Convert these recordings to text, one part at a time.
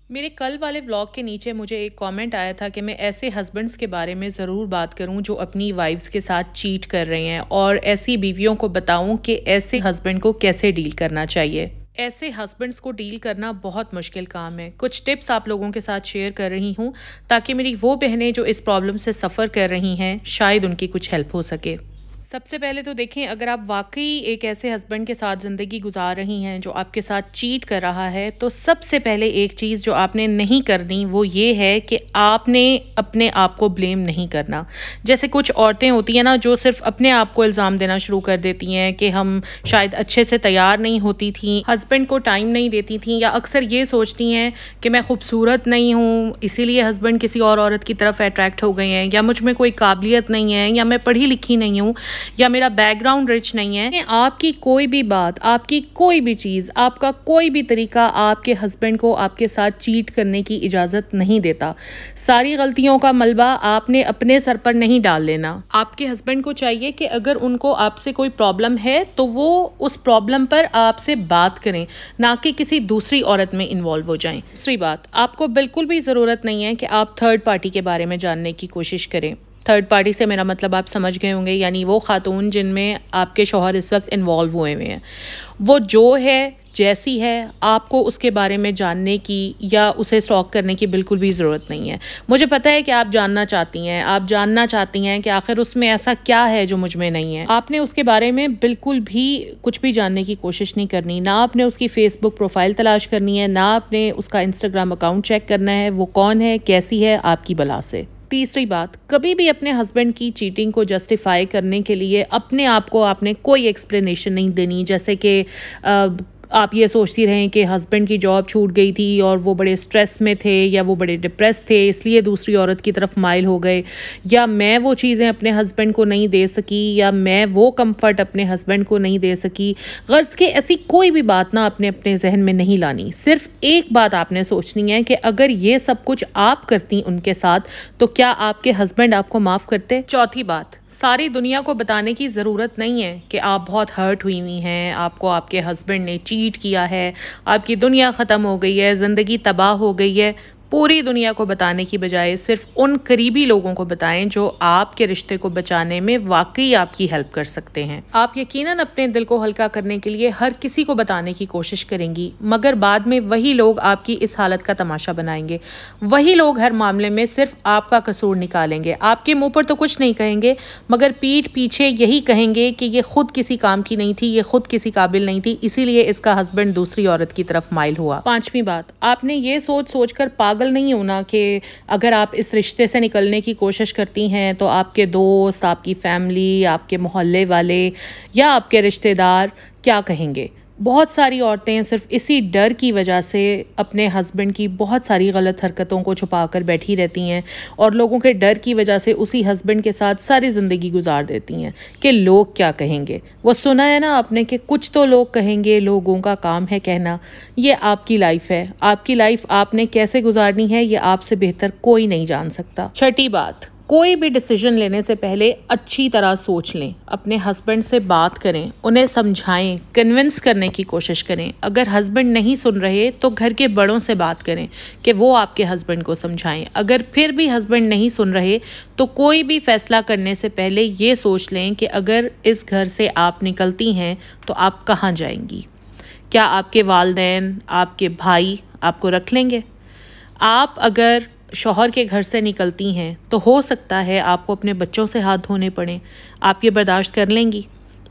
मेरे कल वाले व्लॉग के नीचे मुझे एक कमेंट आया था कि मैं ऐसे हस्बैंड्स के बारे में ज़रूर बात करूं जो अपनी वाइफ्स के साथ चीट कर रहे हैं और ऐसी बीवियों को बताऊं कि ऐसे हस्बैंड को कैसे डील करना चाहिए। ऐसे हस्बैंड्स को डील करना बहुत मुश्किल काम है। कुछ टिप्स आप लोगों के साथ शेयर कर रही हूं ताकि मेरी वो बहनें जो इस प्रॉब्लम से सफ़र कर रही हैं शायद उनकी कुछ हेल्प हो सके। सबसे पहले तो देखें, अगर आप वाकई एक ऐसे हस्बैंड के साथ ज़िंदगी गुजार रही हैं जो आपके साथ चीट कर रहा है, तो सबसे पहले एक चीज़ जो आपने नहीं करनी वो ये है कि आपने अपने आप को ब्लेम नहीं करना। जैसे कुछ औरतें होती हैं ना जो सिर्फ अपने आप को इल्ज़ाम देना शुरू कर देती हैं कि हम शायद अच्छे से तैयार नहीं होती थी, हस्बैंड को टाइम नहीं देती थी, या अक्सर ये सोचती हैं कि मैं खूबसूरत नहीं हूँ इसीलिए हस्बैंड किसी और औरत की तरफ अट्रैक्ट हो गए हैं, या मुझ में कोई काबिलियत नहीं है, या मैं पढ़ी लिखी नहीं हूँ, या मेरा बैकग्राउंड रिच नहीं है। आपकी कोई भी बात, आपकी कोई भी चीज़, आपका कोई भी तरीका आपके हस्बैंड को आपके साथ चीट करने की इजाज़त नहीं देता। सारी गलतियों का मलबा आपने अपने सर पर नहीं डाल लेना। आपके हस्बैंड को चाहिए कि अगर उनको आपसे कोई प्रॉब्लम है तो वो उस प्रॉब्लम पर आपसे बात करें, ना कि किसी दूसरी औरत में इन्वॉल्व हो जाएं। दूसरी बात, आपको बिल्कुल भी ज़रूरत नहीं है कि आप थर्ड पार्टी के बारे में जानने की कोशिश करें। थर्ड पार्टी से मेरा मतलब आप समझ गए होंगे, यानी वो खातून जिनमें आपके शौहर इस वक्त इन्वॉल्व हुए हुए हैं। वो जो है जैसी है, आपको उसके बारे में जानने की या उसे स्टॉक करने की बिल्कुल भी ज़रूरत नहीं है। मुझे पता है कि आप जानना चाहती हैं, आप जानना चाहती हैं कि आखिर उसमें ऐसा क्या है जो मुझ में नहीं है। आपने उसके बारे में बिल्कुल भी कुछ भी जानने की कोशिश नहीं करनी। ना आपने उसकी फेसबुक प्रोफाइल तलाश करनी है, ना आपने उसका इंस्टाग्राम अकाउंट चेक करना है, वो कौन है, कैसी है, आपकी बला से। तीसरी बात, कभी भी अपने हस्बैंड की चीटिंग को जस्टिफाई करने के लिए अपने आप को आपने कोई एक्सप्लेनेशन नहीं देनी। जैसे कि आप ये सोचती रहें कि हस्बैंड की जॉब छूट गई थी और वो बड़े स्ट्रेस में थे, या वो बड़े डिप्रेस थे इसलिए दूसरी औरत की तरफ माइल हो गए, या मैं वो चीज़ें अपने हस्बैंड को नहीं दे सकी, या मैं वो कंफर्ट अपने हस्बैंड को नहीं दे सकी। गर्ज के ऐसी कोई भी बात ना आपने अपने जहन में नहीं लानी। सिर्फ एक बात आपने सोचनी है कि अगर ये सब कुछ आप करती उनके साथ तो क्या आपके हस्बैंड आपको माफ़ करते। चौथी बात, सारी दुनिया को बताने की ज़रूरत नहीं है कि आप बहुत हर्ट हुई हुई हैं, आपको आपके हस्बैंड ने चीट किया है, आपकी दुनिया ख़त्म हो गई है, ज़िंदगी तबाह हो गई है। पूरी दुनिया को बताने की बजाय सिर्फ उन करीबी लोगों को बताएं जो आपके रिश्ते को बचाने में वाकई आपकी हेल्प कर सकते हैं। आप यकीनन अपने दिल को हल्का करने के लिए हर किसी को बताने की कोशिश करेंगी, मगर बाद में वही लोग आपकी इस हालत का तमाशा बनाएंगे। वही लोग हर मामले में सिर्फ आपका कसूर निकालेंगे। आपके मुंह पर तो कुछ नहीं कहेंगे, मगर पीठ पीछे यही कहेंगे कि ये खुद किसी काम की नहीं थी, ये खुद किसी काबिल नहीं थी, इसीलिए इसका हस्बैंड दूसरी औरत की तरफ माइल हुआ। पांचवी बात, आपने ये सोच कर पागल नहीं होना कि अगर आप इस रिश्ते से निकलने की कोशिश करती हैं तो आपके दोस्त, आपकी फैमिली, आपके मोहल्ले वाले या आपके रिश्तेदार क्या कहेंगे। बहुत सारी औरतें सिर्फ इसी डर की वजह से अपने हस्बैंड की बहुत सारी गलत हरकतों को छुपा कर बैठी रहती हैं और लोगों के डर की वजह से उसी हस्बैंड के साथ सारी ज़िंदगी गुजार देती हैं कि लोग क्या कहेंगे। वो सुना है ना आपने कि कुछ तो लोग कहेंगे, लोगों का काम है कहना। ये आपकी लाइफ है, आपकी लाइफ आपने कैसे गुजारनी है ये आपसे बेहतर कोई नहीं जान सकता। छठी बात, कोई भी डिसीजन लेने से पहले अच्छी तरह सोच लें। अपने हस्बैंड से बात करें, उन्हें समझाएं, कन्विंस करने की कोशिश करें। अगर हस्बैंड नहीं सुन रहे तो घर के बड़ों से बात करें कि वो आपके हस्बैंड को समझाएं। अगर फिर भी हस्बैंड नहीं सुन रहे तो कोई भी फैसला करने से पहले ये सोच लें कि अगर इस घर से आप निकलती हैं तो आप कहाँ जाएंगी। क्या आपके वालिदैन, आपके भाई आपको रख लेंगे? आप अगर शौहर के घर से निकलती हैं तो हो सकता है आपको अपने बच्चों से हाथ धोने पड़ें। आप ये बर्दाश्त कर लेंगी?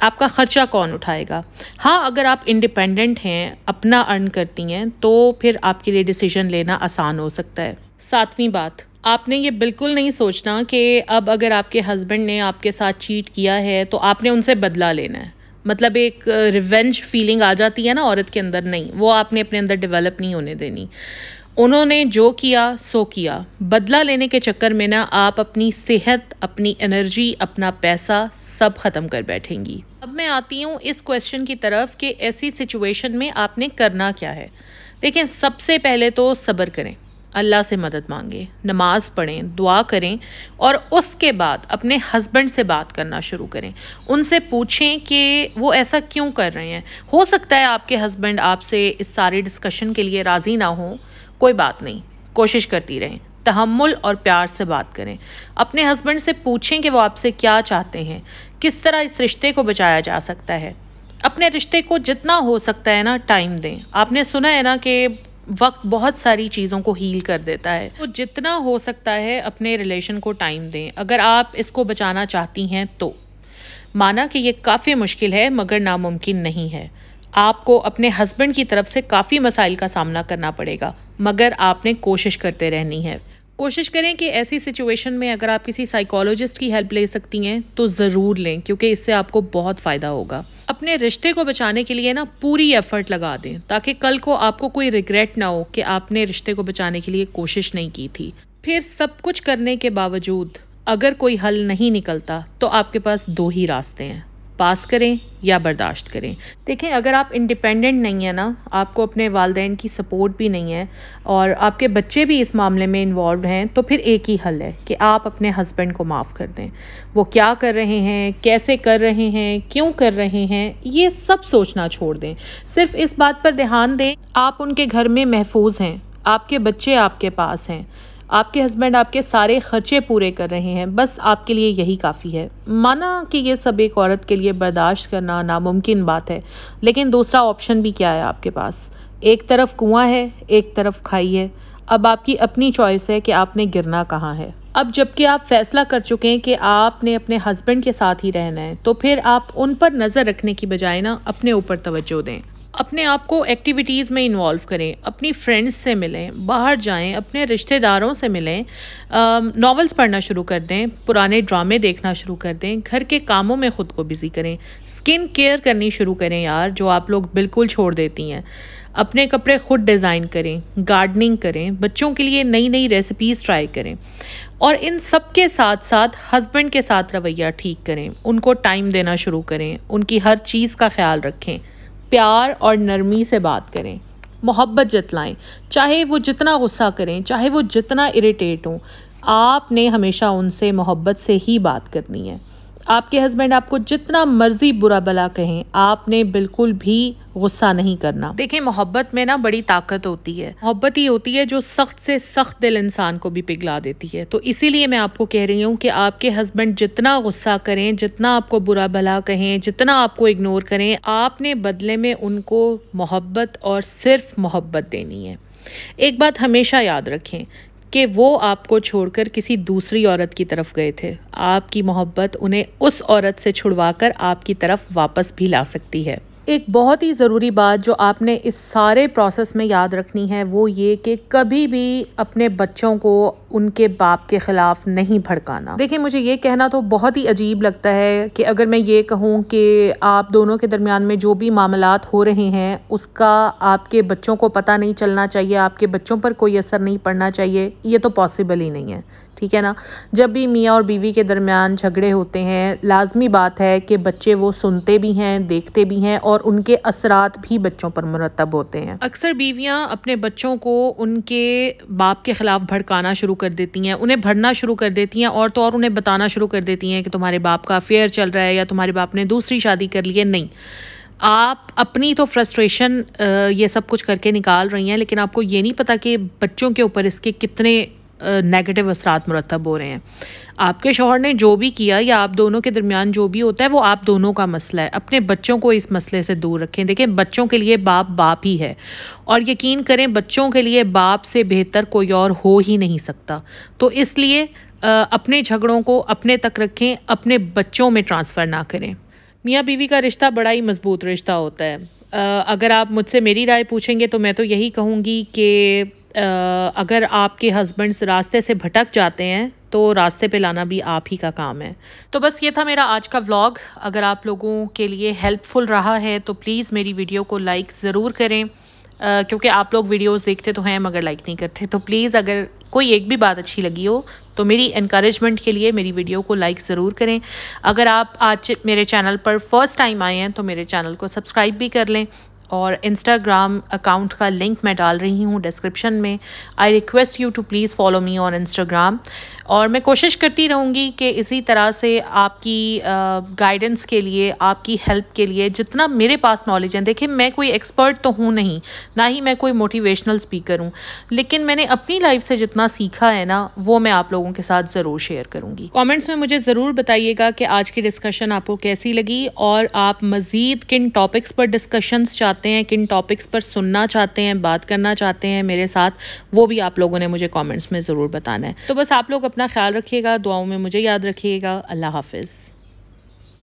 आपका ख़र्चा कौन उठाएगा? हाँ, अगर आप इंडिपेंडेंट हैं, अपना अर्न करती हैं, तो फिर आपके लिए डिसीजन लेना आसान हो सकता है। सातवीं बात, आपने ये बिल्कुल नहीं सोचना कि अब अगर आपके हस्बैंड ने आपके साथ चीट किया है तो आपने उनसे बदला लेना है। मतलब एक रिवेंज फीलिंग आ जाती है ना औरत के अंदर, नहीं, वो आपने अपने अंदर डेवलप नहीं होने देनी। उन्होंने जो किया सो किया। बदला लेने के चक्कर में ना आप अपनी सेहत, अपनी एनर्जी, अपना पैसा सब ख़त्म कर बैठेंगी। अब मैं आती हूँ इस क्वेश्चन की तरफ कि ऐसी सिचुएशन में आपने करना क्या है। देखें, सबसे पहले तो सब्र करें, अल्लाह से मदद मांगें, नमाज़ पढ़ें, दुआ करें और उसके बाद अपने हस्बैंड से बात करना शुरू करें। उनसे पूछें कि वो ऐसा क्यों कर रहे हैं। हो सकता है आपके हस्बैंड आपसे इस सारे डिस्कशन के लिए राज़ी ना हो, कोई बात नहीं, कोशिश करती रहें। तहम्मुल और प्यार से बात करें। अपने हस्बैंड से पूछें कि वो आपसे क्या चाहते हैं, किस तरह इस रिश्ते को बचाया जा सकता है। अपने रिश्ते को जितना हो सकता है ना टाइम दें। आपने सुना है ना कि वक्त बहुत सारी चीज़ों को हील कर देता है, तो जितना हो सकता है अपने रिलेशन को टाइम दें अगर आप इसको बचाना चाहती हैं तो। माना कि ये काफ़ी मुश्किल है मगर नामुमकिन नहीं है। आपको अपने हस्बैंड की तरफ से काफ़ी मसाइल का सामना करना पड़ेगा मगर आपने कोशिश करते रहनी है। कोशिश करें कि ऐसी सिचुएशन में अगर आप किसी साइकोलॉजिस्ट की हेल्प ले सकती हैं तो ज़रूर लें, क्योंकि इससे आपको बहुत फ़ायदा होगा। अपने रिश्ते को बचाने के लिए ना पूरी एफर्ट लगा दें ताकि कल को आपको कोई रिग्रेट ना हो कि आपने रिश्ते को बचाने के लिए कोशिश नहीं की थी। फिर सब कुछ करने के बावजूद अगर कोई हल नहीं निकलता तो आपके पास दो ही रास्ते हैं, पास करें या बर्दाश्त करें। देखें, अगर आप इंडिपेंडेंट नहीं है ना, आपको अपने वालिदैन की सपोर्ट भी नहीं है और आपके बच्चे भी इस मामले में इन्वॉल्व हैं, तो फिर एक ही हल है कि आप अपने हस्बैंड को माफ़ कर दें। वो क्या कर रहे हैं, कैसे कर रहे हैं, क्यों कर रहे हैं, ये सब सोचना छोड़ दें। सिर्फ इस बात पर ध्यान दें आप उनके घर में महफूज हैं, आपके बच्चे आपके पास हैं, आपके हस्बैंड आपके सारे खर्चे पूरे कर रहे हैं, बस आपके लिए यही काफ़ी है। माना कि ये सब एक औरत के लिए बर्दाश्त करना नामुमकिन बात है, लेकिन दूसरा ऑप्शन भी क्या है आपके पास? एक तरफ कुआं है, एक तरफ खाई है। अब आपकी अपनी चॉइस है कि आपने गिरना कहाँ है। अब जबकि आप फैसला कर चुके हैं कि आपने अपने हस्बैंड के साथ ही रहना है, तो फिर आप उन पर नज़र रखने की बजाय ना अपने ऊपर तवज्जो दें। अपने आप को एक्टिविटीज़ में इन्वॉल्व करें, अपनी फ्रेंड्स से मिलें, बाहर जाएं, अपने रिश्तेदारों से मिलें, नॉवेल्स पढ़ना शुरू कर दें, पुराने ड्रामे देखना शुरू कर दें, घर के कामों में ख़ुद को बिज़ी करें, स्किन केयर करनी शुरू करें यार, जो आप लोग बिल्कुल छोड़ देती हैं। अपने कपड़े खुद डिज़ाइन करें, गार्डनिंग करें, बच्चों के लिए नई नई रेसिपीज़ ट्राई करें और इन सब के साथ साथ हस्बैंड के साथ रवैया ठीक करें, उनको टाइम देना शुरू करें, उनकी हर चीज़ का ख्याल रखें, प्यार और नरमी से बात करें, मोहब्बत जतलाएं। चाहे वो जितना गुस्सा करें, चाहे वो जितना इरिटेट हों, आपने हमेशा उनसे मोहब्बत से ही बात करनी है। आपके हस्बैंड आपको जितना मर्जी बुरा भला कहें, आपने बिल्कुल भी गुस्सा नहीं करना। देखें, मोहब्बत में ना बड़ी ताकत होती है। मोहब्बत ही होती है जो सख्त से सख्त दिल इंसान को भी पिघला देती है। तो इसीलिए मैं आपको कह रही हूँ कि आपके हस्बैंड जितना गुस्सा करें, जितना आपको बुरा भला कहें, जितना आपको इग्नोर करें, आपने बदले में उनको मोहब्बत और सिर्फ मोहब्बत देनी है। एक बात हमेशा याद रखें कि वो आपको छोड़कर किसी दूसरी औरत की तरफ गए थे। आपकी मोहब्बत उन्हें उस औरत से छुड़वाकर आपकी तरफ वापस भी ला सकती है। एक बहुत ही ज़रूरी बात जो आपने इस सारे प्रोसेस में याद रखनी है वो ये कि कभी भी अपने बच्चों को उनके बाप के ख़िलाफ़ नहीं भड़काना। देखिए, मुझे ये कहना तो बहुत ही अजीब लगता है कि अगर मैं ये कहूँ कि आप दोनों के दरमियान में जो भी मामलात हो रहे हैं उसका आपके बच्चों को पता नहीं चलना चाहिए, आपके बच्चों पर कोई असर नहीं पड़ना चाहिए, ये तो पॉसिबल ही नहीं है। ठीक है ना। जब भी मियाँ और बीवी के दरमियान झगड़े होते हैं, लाजमी बात है कि बच्चे वो सुनते भी हैं, देखते भी हैं और उनके असरात भी बच्चों पर मुरतब होते हैं। अक्सर बीवियाँ अपने बच्चों को उनके बाप के ख़िलाफ़ भड़काना शुरू कर देती हैं, उन्हें भड़ना शुरू कर देती हैं और तो और उन्हें बताना शुरू कर देती हैं कि तुम्हारे बाप का अफेयर चल रहा है या तुम्हारे बाप ने दूसरी शादी कर ली है। नहीं, आप अपनी तो फ्रस्ट्रेशन ये सब कुछ करके निकाल रही हैं, लेकिन आपको ये नहीं पता कि बच्चों के ऊपर इसके कितने नेगेटिव असरात मुरतब हो रहे हैं। आपके शौहर ने जो भी किया या आप दोनों के दरमियान जो भी होता है वो आप दोनों का मसला है। अपने बच्चों को इस मसले से दूर रखें। देखें, बच्चों के लिए बाप बाप ही है और यकीन करें बच्चों के लिए बाप से बेहतर कोई और हो ही नहीं सकता। तो इसलिए अपने झगड़ों को अपने तक रखें, अपने बच्चों में ट्रांसफ़र ना करें। मियाँ बीवी का रिश्ता बड़ा ही मजबूत रिश्ता होता है। अगर आप मुझसे मेरी राय पूछेंगे तो मैं तो यही कहूँगी कि अगर आपके हस्बैंड्स रास्ते से भटक जाते हैं तो रास्ते पे लाना भी आप ही का काम है। तो बस ये था मेरा आज का व्लॉग। अगर आप लोगों के लिए हेल्पफुल रहा है तो प्लीज़ मेरी वीडियो को लाइक ज़रूर करें, क्योंकि आप लोग वीडियोस देखते तो हैं मगर लाइक नहीं करते। तो प्लीज़ अगर कोई एक भी बात अच्छी लगी हो तो मेरी इनकरेजमेंट के लिए मेरी वीडियो को लाइक ज़रूर करें। अगर आप आज मेरे चैनल पर फर्स्ट टाइम आए हैं तो मेरे चैनल को सब्सक्राइब भी कर लें और इंस्टाग्राम अकाउंट का लिंक मैं डाल रही हूँ डिस्क्रिप्शन में। I request you to please follow me on Instagram. और मैं कोशिश करती रहूँगी कि इसी तरह से आपकी गाइडेंस के लिए, आपकी हेल्प के लिए जितना मेरे पास नॉलेज है, देखिए मैं कोई एक्सपर्ट तो हूँ नहीं, ना ही मैं कोई मोटिवेशनल स्पीकर हूँ, लेकिन मैंने अपनी लाइफ से जितना सीखा है ना, वो मैं आप लोगों के साथ ज़रूर शेयर करूँगी। कमेंट्स में मुझे ज़रूर बताइएगा कि आज की डिस्कशन आपको कैसी लगी और आप मज़ीद किन टॉपिक्स पर डिस्कशंस चाहते हैं, किन टॉपिक्स पर सुनना चाहते हैं, बात करना चाहते हैं मेरे साथ, वो भी आप लोगों ने मुझे कमेंट्स में ज़रूर बताना है। तो बस आप लोग अपना ख्याल रखिएगा, दुआओं में मुझे याद रखिएगा। अल्लाह हाफ़िज़।